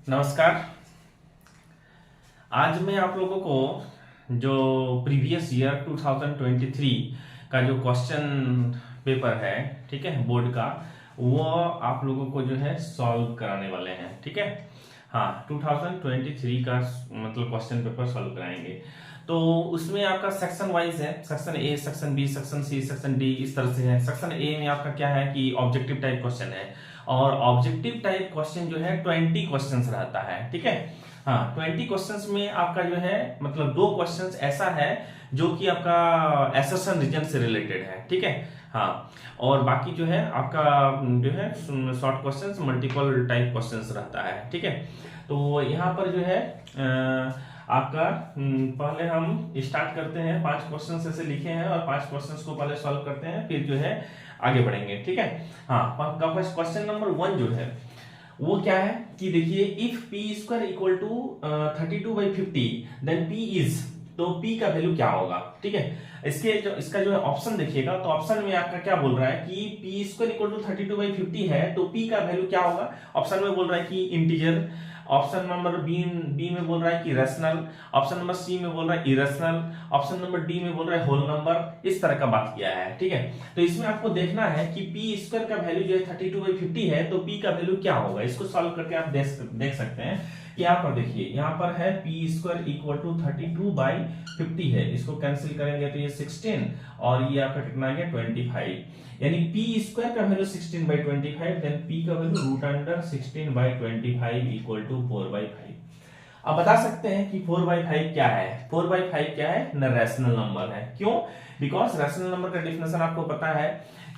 नमस्कार। आज मैं आप लोगों को जो प्रीवियस ईयर 2023 का जो क्वेश्चन पेपर है, ठीक है, बोर्ड का, वो आप लोगों को जो है सॉल्व कराने वाले हैं। ठीक है, हाँ, 2023 का मतलब क्वेश्चन पेपर सॉल्व कराएंगे। तो उसमें आपका सेक्शन वाइज है, section A, section B, section C, section D, इस तरह से है। सेक्शन ए में आपका क्या है कि ऑब्जेक्टिव टाइप क्वेश्चन है, और ऑब्जेक्टिव टाइप क्वेश्चन जो है 20 क्वेश्चंस रहता है। ठीक है, हाँ, 20 क्वेश्चंस में आपका जो है मतलब 2 क्वेश्चंस ऐसा है जो कि आपका एसर्शन रीजन से रिलेटेड है। ठीक है, हाँ, और बाकी जो है आपका जो है short questions, multiple type questions रहता है। ठीक है, तो यहाँ पर जो है आपका पहले हम स्टार्ट करते हैं। 5 क्वेश्चंस ऐसे लिखे हैं और 5 क्वेश्चंस को पहले सॉल्व करते हैं, फिर जो है आगे बढ़ेंगे। ठीक है, हाँ, क्वेश्चन नंबर 1 जो है वो क्या है कि देखिए, if P square equal to 32/50 then P is, तो पी का वैल्यू क्या होगा। ठीक है, इसका जो है ऑप्शन देखिएगा, तो ऑप्शन में आपका क्या बोल रहा है कि पी स्क्वायर इक्वल टू 32/50 है, तो पी का वैल्यू क्या होगा। ऑप्शन में बोल रहा है कि इंटीजर, ऑप्शन नंबर बी में बोल रहा है कि रैशनल, ऑप्शन नंबर सी में बोल रहा है इरेशनल, ऑप्शन नंबर डी में बोल रहा है होल नंबर। इस तरह का बात किया है। ठीक है, तो इसमें आपको देखना है कि पी स्क्वायर का वैल्यू जो है 32/50 है, तो पी का वैल्यू क्या होगा। इसको सॉल्व करके आप देख सकते हैं। यहाँ पर देखिए, यहाँ पर है पी स्क्वायर इक्वल टू 32/50 है, इसको कैंसिल करेंगे तो ये 16 और ये आपका कितना आ गया 25, यानी पी स्क्वायर का वैल्यू 16/25, देन पी का वैल्यू √16/25 इक्वल टू 4/5। अब बता सकते हैं कि 4/5 क्या है। 4/5 क्या है न, रैशनल नंबर है। क्यों? बिकॉज रैशनल नंबर का डेफिनेशन आपको पता है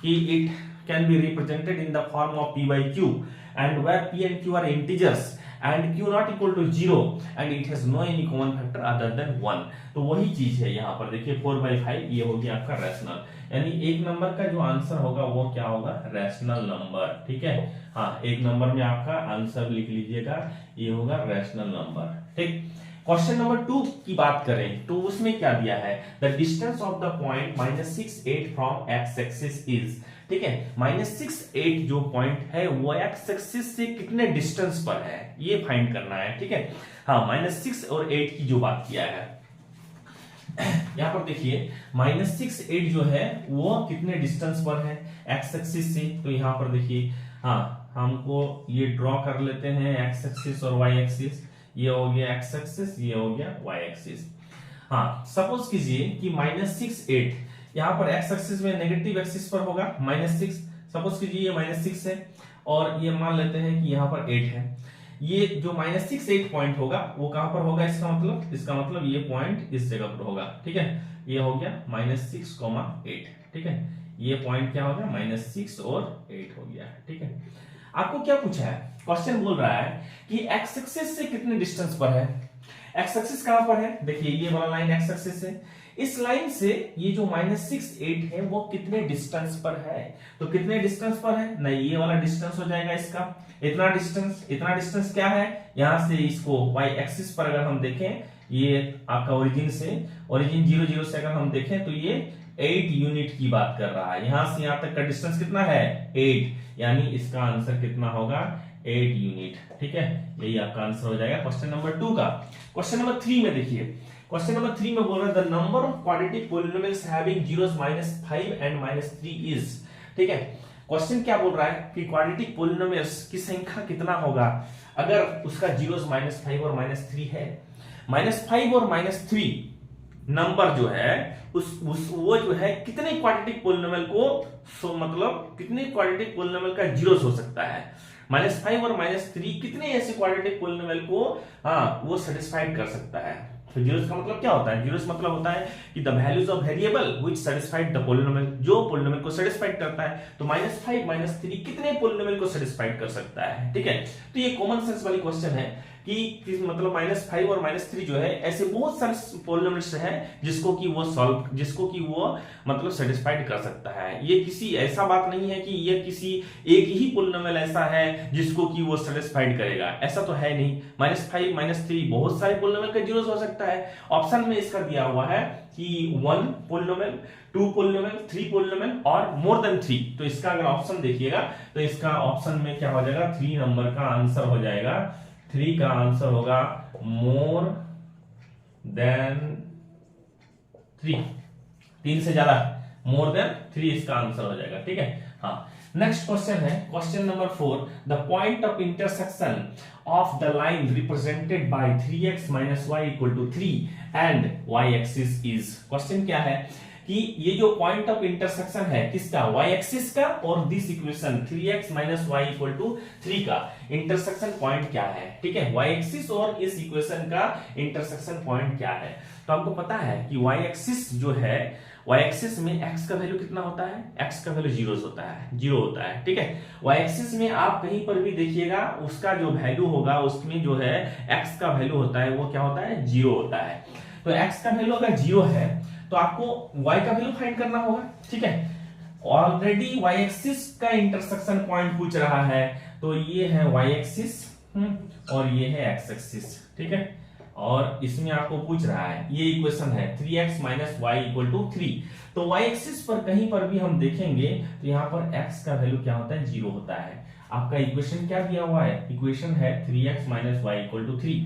कि it can be represented in the form of p by q, and where p and q are integers and q not equal to 0 and it has no any common factor other than 1। तो वही चीज है यहाँ पर देखिए, 4/5 ये हो गया आपका रैशनल, यानी एक नंबर का जो आंसर होगा वो क्या होगा, रैशनल नंबर। ठीक है, हाँ, एक नंबर में आपका आंसर लिख लीजिएगा, ये होगा रैशनल नंबर। ठीक, क्वेश्चन नंबर 2 की बात करें तो उसमें क्या दिया है, the distance of the point -68 from x axis is. ठीक है, -68 जो पॉइंट है वो एक्स एक्सिस से कितने डिस्टेंस पर है, ये फाइंड करना है। ठीक है, हाँ, -6 और 8 की जो बात किया है, यहां पर देखिए -6, 8 जो है वो कितने डिस्टेंस पर है एक्स एक्सिस से। तो यहां पर देखिए, हाँ, हमको ये ड्रॉ कर लेते हैं एक्स एक्सिस और वाई एक्सिस। ये हो गया एक्स एक्सिस, ये हो गया वाई एक्सिस। हाँ, सपोज कीजिए कि -6, 8 यहाँ पर एक्स एक्सिस में नेगेटिव एक्सिस पर होगा -6। सपोज कीजिए ये -6 है और ये मान लेते हैं कि यहाँ पर 8 है। ये जो -6, 8 पॉइंट होगा वो कहां पर होगा, इसका मतलब ये पॉइंट इस जगह पर होगा। ठीक है, ये हो गया -6, 8। ठीक है, ये पॉइंट क्या हो गया, -6 और 8 हो गया। ठीक है, आपको क्या पूछा है, क्वेश्चन बोल रहा है कि एक्स एक्सिस से कितने डिस्टेंस पर है। एक्स एक्सिस कहां पर है, देखिए ये वाला लाइन एक्स एक्सिस है, इस लाइन से ये जो -6, 8 है वो कितने डिस्टेंस पर है। तो कितने डिस्टेंस पर है, नहीं, ये वाला डिस्टेंस हो जाएगा इसका, इतना डिस्टेंस क्या है, यहां से इसको y एक्सिस पर अगर हम देखें, ये आपका ओरिजिन 0 0 से अगर हम देखें तो ये 8 यूनिट की बात कर रहा है। यहां से यहां तक का डिस्टेंस कितना है, 8, यानी इसका आंसर कितना होगा, 8 यूनिट। ठीक है, यही आपका आंसर हो जाएगा क्वेश्चन नंबर 2 का। क्वेश्चन नंबर 3 में देखिए, क्वेश्चन नंबर 3 में बोल रहा है the number of quadratic polynomials having zeros -5 and -3 is. ठीक है, क्वेश्चन क्या बोल रहा है कि क्वाड्रेटिक पॉलिनोमियल्स की संख्या कितना होगा अगर उसका जीरोस -5 और -3 है। -5 और -3 नंबर जो है वो जो है कितने क्वाड्रेटिक पॉलिनोमियल को मतलब कितने क्वाड्रेटिक पॉलिनोमियल का जीरोस हो सकता है। -5 और -3 कितने ऐसे क्वाड्रेटिक पॉलिनोमियल को वो सेटिस्फाइड कर सकता है। तो जीरोस का मतलब क्या होता है, जीरोस मतलब होता है कि the values of variable which satisfied the polynomial, जो पॉलिनोमियल को सेटिस्फाइड करता है। तो -5 -3 कितने पॉलिनोमियल को सेटिस्फाइड कर सकता है। ठीक है, तो ये कॉमन सेंस वाली क्वेश्चन है कि मतलब -5 और -3 जो है ऐसे बहुत सारे पॉलिनोमियल्स हैं जिसको कि वो मतलब सेटिस्फाइड कर सकता है। ये किसी ऐसा बात नहीं है कि ये किसी एक ही पॉलिनोमियल ऐसा है जिसको कि वो सेटिस्फाइड करेगा, ऐसा तो है नहीं। -5 -3 बहुत सारे पॉलिनोमियल का जीरोस हो सकता है। ऑप्शन में इसका दिया हुआ है कि 1 पॉलिनोमियल, 2 पॉलिनोमियल, 3 पॉलिनोमियल और मोर देन 3। तो इसका अगर ऑप्शन देखिएगा तो इसका ऑप्शन में क्या हो जाएगा, 3 नंबर का आंसर हो जाएगा 3 का आंसर होगा मोर देन 3, 3 से ज्यादा, मोर देन 3 इसका आंसर हो जाएगा। ठीक है, हाँ। नेक्स्ट क्वेश्चन है question number 4, the point of intersection of the line represented by 3x minus Y equal to 3 and y axis is. Question क्या है कि ये जो पॉइंट ऑफ इंटरसेक्शन है किसका, y एक्सिस का और this equation 3x minus Y equal to 3 का इंटरसेक्शन पॉइंट क्या है। ठीक है, y एक्सिस और इस इक्वेशन का इंटरसेक्शन पॉइंट क्या है। तो आपको पता है कि y एक्सिस जो है, y एक्सिस में x का वैल्यू कितना होता है, x का वैल्यू 0 होता है, 0 होता है। ठीक है, y एक्सिस में आप कहीं पर भी देखिएगा उसका जो वैल्यू होगा उसमें जो है x का वैल्यू होता है वो क्या होता है, 0 होता है। तो x का वैल्यू अगर 0 है तो आपको y का वैल्यू फाइंड करना होगा। ठीक है, ऑलरेडी y एक्सिस का इंटरसेक्शन पॉइंट पूछ रहा है, तो ये है y एक्सिस और ये है x एक्सिस। ठीक है, और इसमें आपको पूछ रहा है, ये इक्वेशन है 3x minus Y equal to 3। तो y एक्सिस पर कहीं पर भी हम देखेंगे तो यहाँ पर x का वैल्यू क्या होता है, 0 होता है। आपका इक्वेशन क्या दिया हुआ है, इक्वेशन है 3x minus Y equal to 3।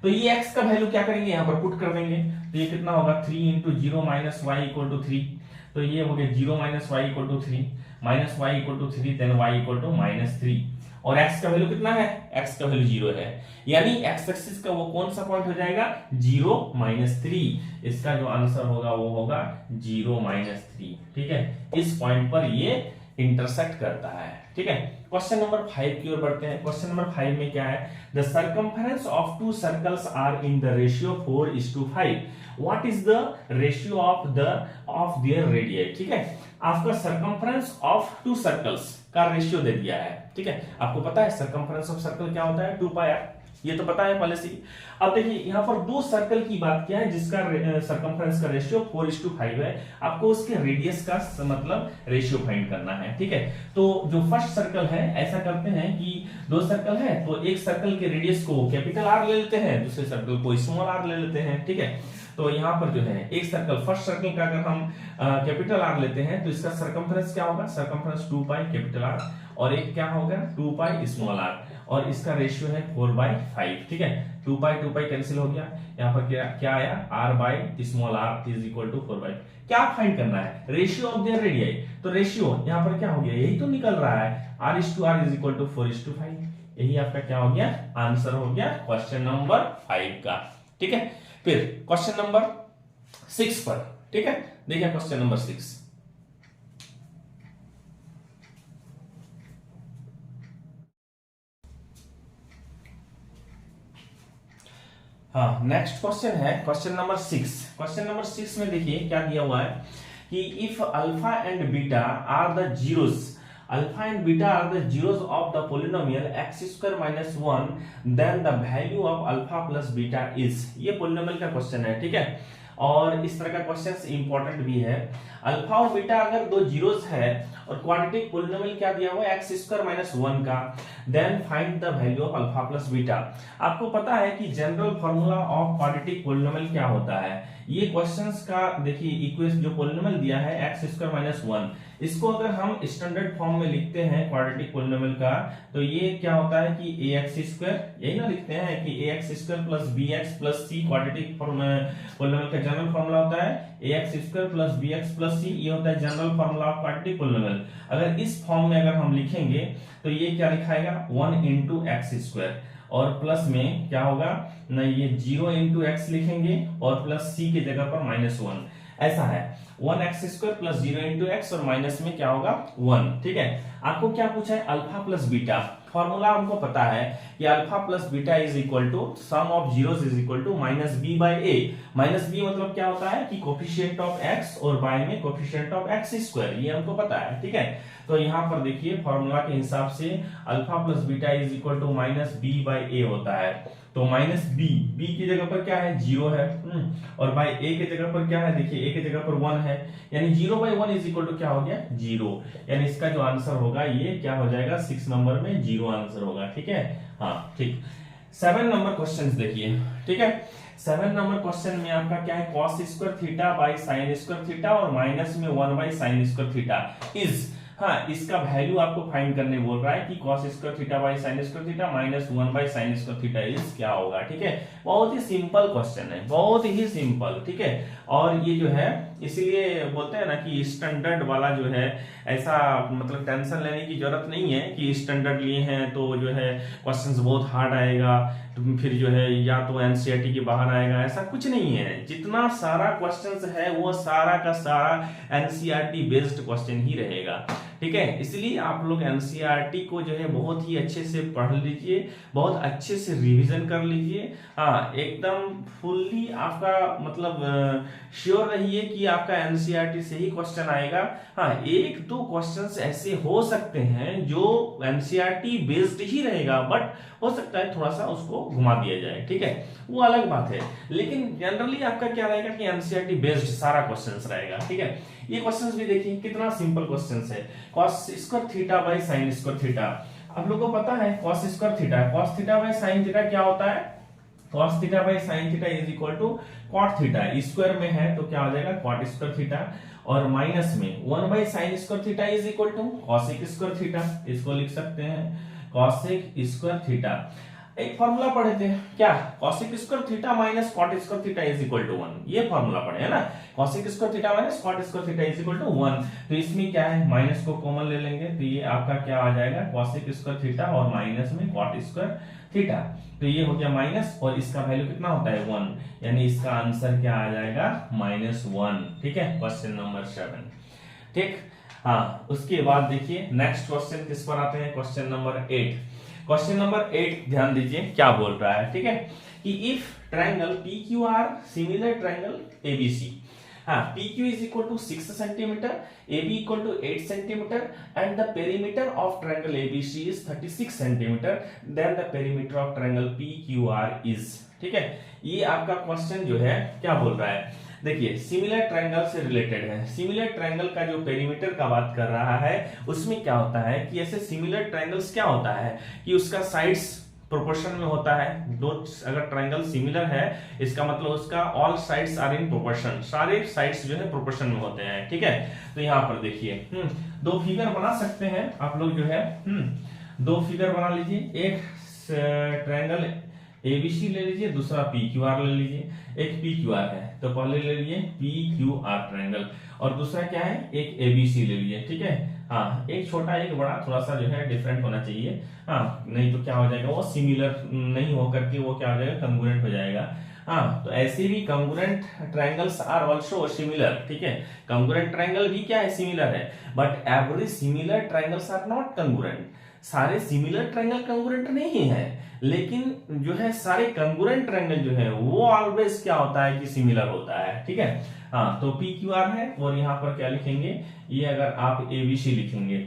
तो ये x का वैल्यू क्या करेंगे, यहाँ पर पुट कर देंगे, तो ये कितना होगा 3 into 0 minus Y equal to 3। तो ये हो गया 0 minus Y equal to 3, minus Y equal to 3, then Y equal to minus 3। और x का वैल्यू कितना है, x का वैल्यू 0 है, यानी x एक्सिस का वो कौन सा पॉइंट हो जाएगा, 0 माइनस 3। इसका जो आंसर होगा वो होगा 0 माइनस 3। ठीक है, इस पॉइंट पर ये इंटरसेक्ट करता है। ठीक है, क्वेश्चन नंबर 5 की ओर बढ़ते हैं। क्वेश्चन नंबर 5 में क्या है, the circumference of two circles are in the ratio 4:5, what is the ratio of their radius. ठीक है, आपका सर्कमफेरेंस ऑफ टू सर्कल्स का रेशियो दे दिया है। ठीक है, आपको पता है सर्कमफेरेंस ऑफ सर्कल क्या होता है, 2 पाई आर, ये तो पता है पहले से। अब देखिए यहाँ पर दो सर्कल की बात किया है जिसका सर्कमफेरेंस का रेशियो 4:5 है, आपको उसके रेडियस का मतलब रेशियो फाइंड करना है। ठीक है, तो जो फर्स्ट सर्कल है, ऐसा करते हैं कि दो सर्कल है तो एक सर्कल के रेडियस को कैपिटल आर ले लेते हैं, दूसरे सर्कल को स्मॉल आर ले लेते हैं। ठीक है, तो यहाँ पर जो है एक सर्कल, फर्स्ट सर्कल का अगर हम कैपिटल आर लेते हैं तो इसका सर्कमफेरेंस क्या होगा, सर्कमफेरेंस 2 पाई कैपिटल आर, और एक क्या होगा 2 पाई स्मॉल आर, और इसका रेशियो है 4/5। ठीक है, 2 पाई कैंसिल हो गया, यहाँ पर क्या आया, r by small r is equal to 4/5। क्या फाइंड करना है, रेशियो ऑफ देयर रेडियाई। तो रेशियो यहाँ पर क्या हो गया, यही तो निकल रहा है, r/r इज इक्वल टू 4:5। यही आपका क्या हो गया, आंसर हो गया क्वेश्चन नंबर 5 का। ठीक है, फिर क्वेश्चन नंबर 6 पर। ठीक है, देखिए क्वेश्चन नंबर 6, हाँ नेक्स्ट क्वेश्चन है क्वेश्चन नंबर 6। क्वेश्चन नंबर 6 में देखिए क्या दिया हुआ है कि if alpha and beta are the zeros, alpha and beta are the zeros of the polynomial x² minus 1, then the value of alpha plus beta is. ये polynomial का question है। ठीक है, और इस तरह का क्वेश्चन इंपॉर्टेंट भी है। अल्फा और बीटा अगर दो जीरोस है और क्वाड्रेटिक पोलिनोमियल क्या दिया हुआ है, x² माइनस 1 का, then find the value of alpha plus beta. आपको पता है कि general formula of quadratic polynomial क्या होता है। ये क्वेश्चंस का देखिए इक्वेशन जो पोलिनोमियल दिया है x² माइनस 1, इसको अगर हम स्टैंडर्ड फॉर्म में लिखते हैं क्वाड्रेटिक पोलिनोमियल का, तो ये क्या होता है कि ax², यही ना लिखते हैं कि ax² plus bx plus c quadratic polynomial का जनरल फॉर्मूला होता है, ax² plus bx plus c, ये होता है general formula of quadratic polynomial. अगर इस फॉर्म में अगर हम लिखेंगे तो ये क्या लिखाएगा 1 इंटू x², और प्लस में क्या होगा ना, ये 0 इंटू एक्स लिखेंगे और प्लस c की जगह पर -1, ऐसा है 1x² प्लस 0 इंटू एक्स और माइनस में क्या होगा 1। ठीक है, आपको क्या पूछा है, अल्फा प्लस बीटा। फॉर्मूला हमको पता है कि alpha plus beta is equal to sum of zeros is equal to -b by a। -b मतलब क्या होता है कि कोफिशिएंट ऑफ x और बाय में कोफिशिएंट ऑफ x², ये हमको पता है। ठीक है, तो यहाँ पर देखिए फॉर्मूला के हिसाब से alpha plus beta is equal to -b by a होता है। तो -b की जगह पर क्या है 0 है, और बाय a की जगह पर क्या है, देखिए a की जगह पर 1 है, यानी 0/1 इज इक्वल टू क्या हो गया 0, यानी इसका जो आंसर होगा ये क्या हो जाएगा 6 नंबर में 0 आंसर होगा। ठीक है, हाँ ठीक। 7 नंबर क्वेश्चन देखिए। ठीक है, 7 नंबर क्वेश्चन में आपका क्या है, cos² theta by sin² theta और माइनस में 1 बाई sin² थीटा इज। हाँ, इसका वैल्यू आपको फाइंड करने बोल रहा है कि cos square theta by sine square theta minus 1 by sine square theta is क्या होगा। ठीक है, बहुत ही सिंपल क्वेश्चन है, बहुत ही सिंपल। ठीक है, और ये जो है इसीलिए बोलते हैं ना कि स्टैंडर्ड वाला जो है ऐसा मतलब टेंशन लेने की जरूरत नहीं है कि स्टैंडर्ड लिए हैं तो जो है क्वेश्चंस बहुत हार्ड आएगा, तो फिर जो है या तो एनसीईआरटी के बाहर आएगा, ऐसा कुछ नहीं है। जितना सारा क्वेश्चंस है वो सारा का सारा एनसीईआरटी बेस्ड क्वेश्चन ही रहेगा। ठीक है, इसलिए आप लोग एनसीईआरटी को जो है बहुत ही अच्छे से पढ़ लीजिए, बहुत अच्छे से रिवीजन कर लीजिए। हाँ, एकदम फुल्ली आपका मतलब श्योर रहिए कि आपका एनसीईआरटी से ही क्वेश्चन आएगा। हाँ, एक दो क्वेश्चंस ऐसे हो सकते हैं जो एनसीईआरटी बेस्ड ही रहेगा, बट हो सकता है थोड़ा सा उसको घुमा दिया जाए। ठीक है, वो अलग बात है, लेकिन जनरली आपका क्या रहेगा कि एनसीईआरटी बेस्ड सारा क्वेश्चंस रहेगा। ठीक है, ये क्वेश्चंस भी देखिए कितना सिंपल क्वेश्चंस है। cos square theta by sine square theta, आप लोगों को पता है cos square theta, cos theta by sine theta क्या होता है? cos theta by sine theta is equal to cot theta, square में है तो क्या हो जाएगा cot स्क्वायर थीटा, और माइनस में 1 by sine square theta is equal to cosec square theta, इसको लिख सकते हैं cosec स्क्वायर थीटा। एक फॉर्मूला पढ़े थे क्या, cosec square theta minus cot square theta is equal to 1, ये फॉर्मूला पढ़े है ना, cosec square theta minus cot square theta is equal to 1। तो इसमें क्या है, माइनस को कॉमन ले लेंगे तो ये आपका क्या आ जाएगा cosec स्क्वायर थीटा और माइनस में cot स्क्वायर थीटा, तो ये हो गया माइनस, और इसका वैल्यू कितना होता है 1, यानी इसका आंसर क्या आ जाएगा -1। ठीक है, क्वेश्चन नंबर 7। ठीक, हाँ, उसके बाद देखिए नेक्स्ट क्वेश्चन किस पर आते हैं, क्वेश्चन नंबर 8। क्वेश्चन नंबर 8 ध्यान दीजिए क्या बोल रहा है। ठीक है, कि if triangle PQR similar triangle ABC, हाँ, PQ is equal to 6 centimeter, AB equal to 8 centimeter, and the perimeter of triangle ABC is 36 centimeter, then the perimeter of triangle PQR is। ठीक है, ये आपका क्वेश्चन जो है क्या बोल रहा है, देखिए सिमिलर ट्रायंगल से रिलेटेड है। सिमिलर ट्रायंगल का जो पेरीमीटर का बात कर रहा है उसमें क्या होता है कि ऐसे सिमिलर ट्रायंगल्स क्या होता है कि उसका साइड्स प्रोपोर्शन में होता है। दो अगर ट्रायंगल सिमिलर है इसका मतलब उसका all sides are in proportion, सारे साइड्स जो है प्रोपोर्शन में होते हैं। ठीक है, तो यहाँ पर देखिए दो फिगर बना सकते हैं आप लोग जो है, दो फिगर बना लीजिए, एक ट्रायंगल ABC ले लीजिए, दूसरा PQR ले लीजिए। एक PQR है तो पहले ले लीजिए PQR ट्रायंगल, और दूसरा क्या है, एक ABC ले लीजिए। ठीक है, हाँ, एक छोटा एक बड़ा थोड़ा सा जो है डिफरेंट होना चाहिए, हाँ, नहीं तो क्या हो जाएगा वो सिमिलर नहीं होकर के वो क्या हो जाएगा कंग्रुएंट हो जाएगा। हाँ, तो ऐसे भी congruent triangles are also similar. ठीक है, कंग्रुएंट ट्रायंगल भी क्या है, सिमिलर है, but every similar triangles are not congruent. सारे सिमिलर ट्रायंगल कंग्रुएंट नहीं है, लेकिन जो है सारे कंग्रुएंट ट्रायंगल जो है वो ऑलवेज क्या होता है कि सिमिलर होता है। ठीक है, हाँ, तो PQR है और यहाँ पर क्या लिखेंगे, ये अगर आप ABC लिखेंगे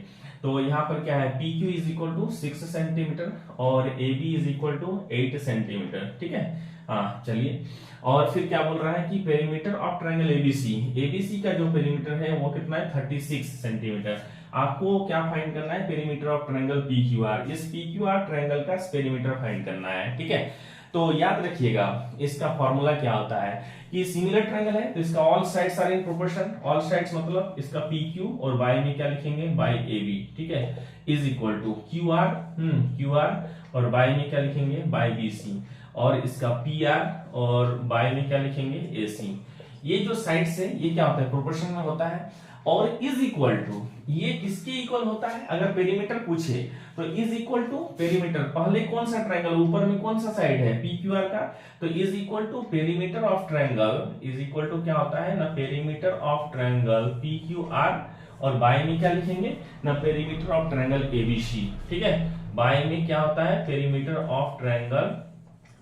तो यहाँ पर क्या है PQ is equal to 6 centimetre और AB is equal to 8 centimetre. ठीक है, हाँ, चलिए, और फिर क्या बोल रहा है कि पेरीमीटर ऑफ ट्रायंगल ABC का जो पेरीमीटर है वो कितना है 36 सेंटीमीटर। आपको क्या फाइंड करना है, पेरीमीटर ऑफ ट्रायंगल PQR, इस PQR ट्रायंगल का पेरीमीटर फाइंड करना है। ठीक है, तो याद रखिएगा इसका फॉर्मूला क्या होता है कि सिमिलर ट्रायंगल है तो इसका all sides are in proportion, all sides मतलब इसका PQ और बाय में क्या लिखेंगे बाय AB। ठीक है, इज इक्वल टू QR और बाय में क्या लिखेंगे बाय BC, और इसका PR और बाय में क्या लिखेंगे AC। ये जो साइड्स है ये क्या होता है प्रोपोर्शन में होता है, और इज इक्वल टू ये किसके इक्वल होता है, अगर पेरीमीटर पूछे तो इज इक्वल टू पेरीमीटर, पहले कौन सा ट्रायंगल ऊपर में कौन सा साइड है PQR का, तो is equal to perimeter of triangle, is equal to क्या होता है ना पेरीमीटर ऑफ ट्रायंगल PQR, और बाय में क्या लिखेंगे ना पेरीमीटर ऑफ ट्रायंगल ABC। ठीक है, बाय में क्या होता है पेरीमीटर ऑफ ट्रायंगल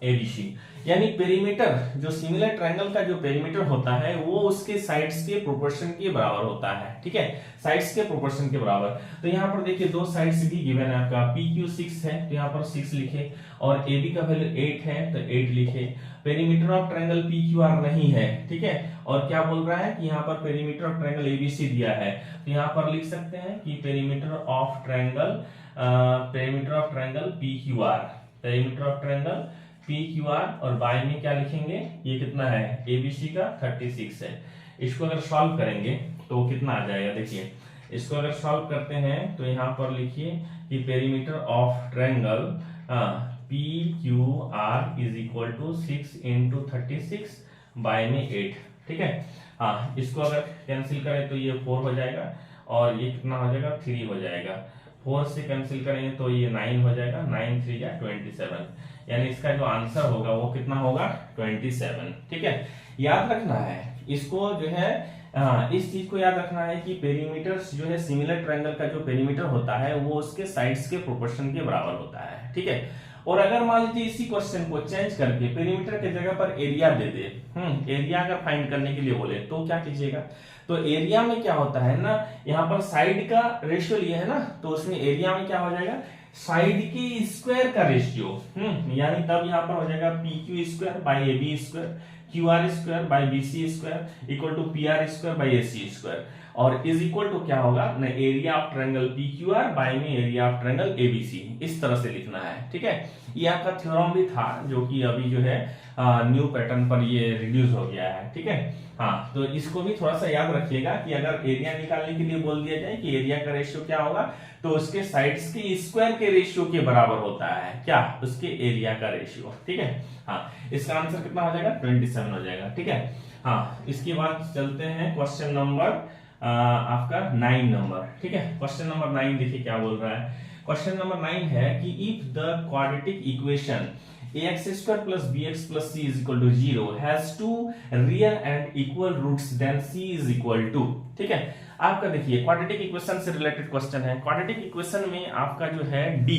ABC, यानी पेरीमीटर जो सिमिलर ट्रायंगल का जो पेरीमीटर होता है वो उसके साइड्स के प्रोपोर्शन के बराबर होता है। ठीक है, साइड्स के प्रोपोर्शन के बराबर। तो यहाँ पर देखिए दो साइड्स भी गिवन है आपका, PQ 6 है तो यहाँ पर 6 लिखे, और AB का वैल्यू 8 है तो 8 लिखे। पेरीमीटर ऑफ ट्रायंगल PQR नहीं है। ठीक है, और क्या बोल रहा है कि यहाँ पर पेरीमीटर ऑफ ट्रायंगल ABC दिया है, तो यहाँ पर लिख सकते हैं कि perimeter of triangle PQR, perimeter of triangle PQR, और बाय में क्या लिखेंगे, ये कितना है ABC का 36 है। इसको अगर सॉल्व करेंगे तो कितना आ जाएगा, देखिए इसको अगर सॉल्व करते हैं तो यहाँ पर लिखिए कि perimeter of triangle P Q R is equal to 6 into 36 by में 8, ठीक है। हाँ, इसको अगर कैंसिल करें तो ये 4 हो जाएगा और ये कितना हो जाएगा 3 हो जाएगा। 4 से कैंसिल करेंगे तो ये 9 हो जाएगा, 9 3 या 27, यानी इसका जो आंसर होगा वो कितना होगा 27, ठीक है। याद रखना है इसको जो है, इस चीज को याद रखना है कि पेरीमीटर जो है सिमिलर ट्रायंगल का जो पेरीमीटर होता है वो उसके साइड्स के प्रोपोर्शन के बराबर होता है, ठीक है। और अगर मान लीजिए इसी क्वेश्चन को चेंज करके पेरीमीटर के जगह पर एरिया दे दे, एरिया अगर फाइंड करने के लिए बोले तो क्या कीजिएगा, तो एरिया में क्या होता है ना, यहाँ पर साइड का रेशियो लिए है ना, तो उसमें एरिया में क्या हो जाएगा साइड के स्क्वायर का रेशियो, यानी तब यहाँ पर हो जाएगा P Q square by A B square, Q R square by B C square equal to P R square by A C square, और इज इक्वल टू क्या होगा ना area of triangle P Q R by में area of triangle ABC, इस तरह से लिखना है, ठीक है। ये आपका थ्योरम भी था जो कि अभी जो है न्यू पैटर्न पर ये रिड्यूस हो गया है, ठीक है। हाँ, तो इसको भी थोड़ा सा याद रखिएगा कि अगर एरिया निकालने के लिए बोल दिया जाए कि एरिया का रेशियो क्या होगा, तो उसके साइड्स के स्क्वायर के रेशियो के बराबर होता है क्या, उसके एरिया का रेशियो, ठीक है। हाँ, इसका आंसर कितना हो जाएगा 27 हो जाएगा, ठीक है। हाँ, इसके बाद चलते हैं क्वेश्चन नंबर आपका 9 नंबर, ठीक है। क्वेश्चन नंबर 9 देखिए क्या बोल रहा है। क्वेश्चन नंबर 9 है कि if the quadratic equation ax square plus bx plus c is equal to 0 has two real and equal roots then c is equal to, ठीक है। आपका देखिए क्वाड्रेटिक इक्वेशन से रिलेटेड क्वेश्चन है। क्वाड्रेटिक इक्वेशन में आपका जो है d,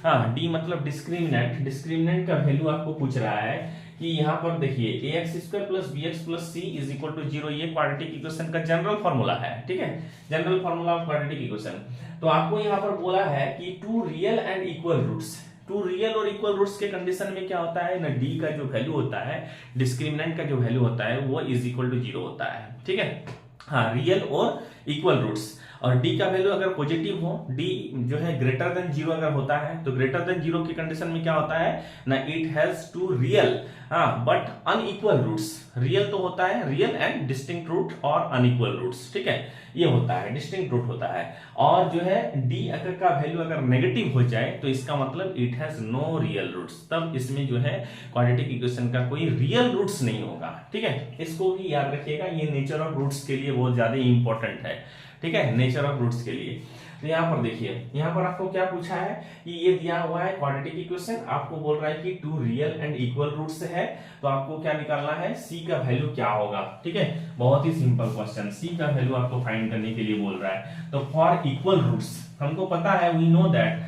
हाँ d मतलब डिस्क्रिमिनेंट, डिस्क्रिमिनेंट का वैल्यू आपको पूछ रहा है कि यहाँ पर देखिए ax square plus bx plus c is equal to 0, ये क्वाड्रेटिक इक्वेशन का जनरल फॉर्मूला है, ठीक है, general formula of quadratic equation. तो आपको यहाँ पर बोला है कि two real and equal roots, two real और इक्वल रूट्स के कंडीशन में क्या होता है ना, डी का जो वैल्यू होता है, डिस्क्रिमिनेंट का जो वैल्यू होता है वो इज इक्वल टू 0 होता है, ठीक है। हाँ, रियल और इक्वल रूट्स, और डी का वैल्यू अगर पॉजिटिव हो, डी जो है ग्रेटर देन 0 अगर होता है, तो ग्रेटर देन 0 की कंडीशन में क्या होता है ना, it has two real but unequal roots. Real तो होता है रियल एंड डिस्टिंक्ट रूट और अनइक्वल रूट्स, ठीक है, ये होता है डिस्टिंक्ट रूट होता है। और जो है डी अगर का वैल्यू अगर नेगेटिव हो जाए तो इसका मतलब it has no real roots, तब इसमें जो है क्वाड्रेटिक इक्वेशन का कोई रियल रूट्स नहीं होगा, ठीक है। इसको भी याद रखिएगा, ये नेचर ऑफ रूट्स के लिए बहुत ज्यादा इंपॉर्टेंट है, ठीक है, नेचर ऑफ रूट्स के लिए। तो यहाँ पर देखिए, यहाँ पर आपको क्या पूछा है कि ये दिया हुआ है क्वाड्रेटिक इक्वेशन, आपको बोल रहा है कि two real and equal roots है, तो आपको क्या निकालना है, सी का वैल्यू क्या होगा, ठीक है। बहुत ही सिंपल क्वेश्चन, सी का वैल्यू आपको फाइंड करने के लिए बोल रहा है। तो फॉर इक्वल रूट्स हमको पता है, we know that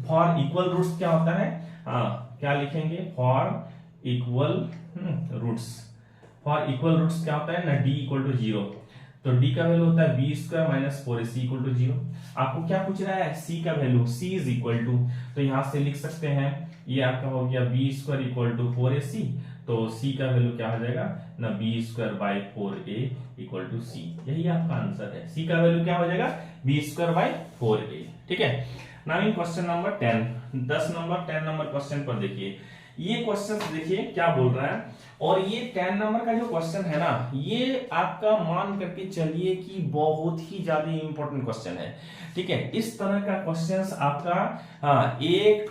for equal roots क्या होता है, क्या लिखेंगे, for equal roots, for equal roots क्या होता है ना, डी इक्वल टू 0, तो d का वैल्यू होता है B square minus 4ac equal to 0। आपको क्या पूछ रहा है, c का value, c is equal to, तो यहां से लिख सकते हैं ये आपका हो गया B square equal to 4ac, तो c का वैल्यू क्या हो जाएगा ना, B square by 4a equal to c, यही आपका आंसर है। c का वैल्यू क्या हो जाएगा, बी स्क्वायर बाई 4a, ठीक है। Now in question number 10 number question पर देखिए, ये क्वेश्चन देखिए क्या बोल रहा है, और ये 10 नंबर का जो क्वेश्चन है ना, ये आपका मान करके चलिए कि बहुत ही ज्यादा इंपॉर्टेंट क्वेश्चन है, ठीक है। इस तरह का क्वेश्चंस आपका एक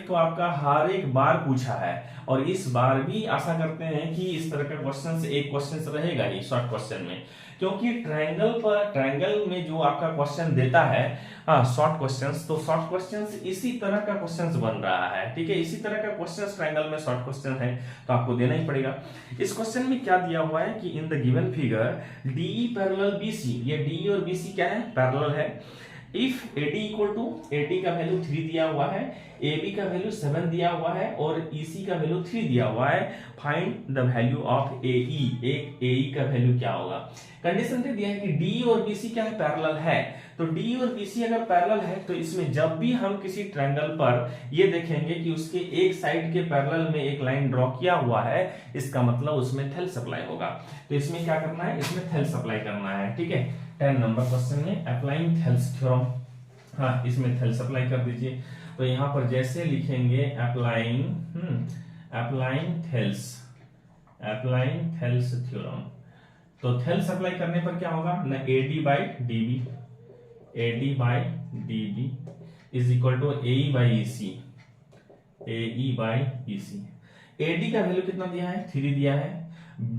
तो आपका हर एक बार पूछा है, और इस बार भी आशा करते हैं कि इस तरह का क्वेश्चन एक क्वेश्चन रहेगा ही शॉर्ट क्वेश्चन में, क्योंकि ट्रायंगल में जो आपका क्वेश्चन देता है शॉर्ट क्वेश्चंस, तो शॉर्ट क्वेश्चंस इसी तरह का क्वेश्चंस बन रहा है, ठीक है, इसी तरह का क्वेश्चंस ट्रायंगल में शॉर्ट क्वेश्चन है, तो आपको देना ही पड़ेगा। इस क्वेश्चन में क्या दिया हुआ है कि in the given figure D parallel BC, ये डी और बीसी क्या है, पैरेलल है। If AD equal to, AD का वैल्यू 3 दिया हुआ है, AB का वैल्यू 7 दिया हुआ है, और EC का वैल्यू 3 दिया हुआ है, find the value of AE, एक AE का वैल्यू क्या होगा। कंडीशन दे दिया है कि D और BC क्या है, पैरेलल है, तो D और BC अगर पैरेलल है तो इसमें जब भी हम किसी ट्रायंगल पर ये देखेंगे कि उसके एक साइड के पैरेलल में एक लाइन ड्रॉ किया हुआ है, इसका मतलब उसमें थेल सप्लाई होगा, तो इसमें क्या करना है, इसमें थेल सप्लाई करना है, ठीक है। 10 नंबर क्वेश्चन में अप्लाइंग थेल्स थ्योरम, हाँ इसमें थेल सप्लाई कर दीजिए। तो यहाँ पर जैसे लिखेंगे अप्लाइंग थेल्स थ्योरम, तो थेल सप्लाई करने पर क्या होगा ना, AD by DB, AD by DB is equal to AE by EC, AE by EC। AD का वैल्यू कितना दिया है, 3 दिया है।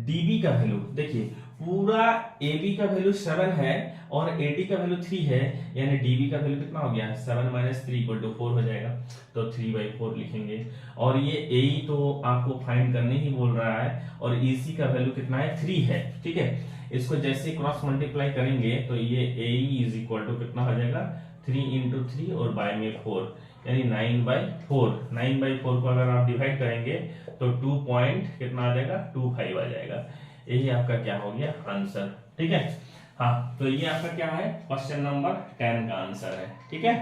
DB का वैल्यू देखिए, पूरा AB का वैल्यू 7 है और AD का वैल्यू 3 है, यानी DB का वैल्यू कितना हो गया, 7 माइनस 3 इक्वल टू 4 हो जाएगा, तो 3/4 लिखेंगे। और ये AE तो आपको फाइंड करने ही बोल रहा है, और EC का वैल्यू कितना है, 3 है, ठीक है। इसको जैसे क्रॉस मल्टीप्लाई करेंगे तो ये AE इज इक्वल टू कितना हो जाएगा, 3 इंटू 3 और बाय में 4, यानी 9/4। 9/4 को अगर आप डिवाइड करेंगे तो 2 पॉइंट कितना आ जाएगा, 25 आ जाएगा। यही आपका क्या हो गया आंसर, ठीक है। हाँ, तो ये आपका क्या है, क्वेश्चन नंबर 10 का आंसर है, ठीक है।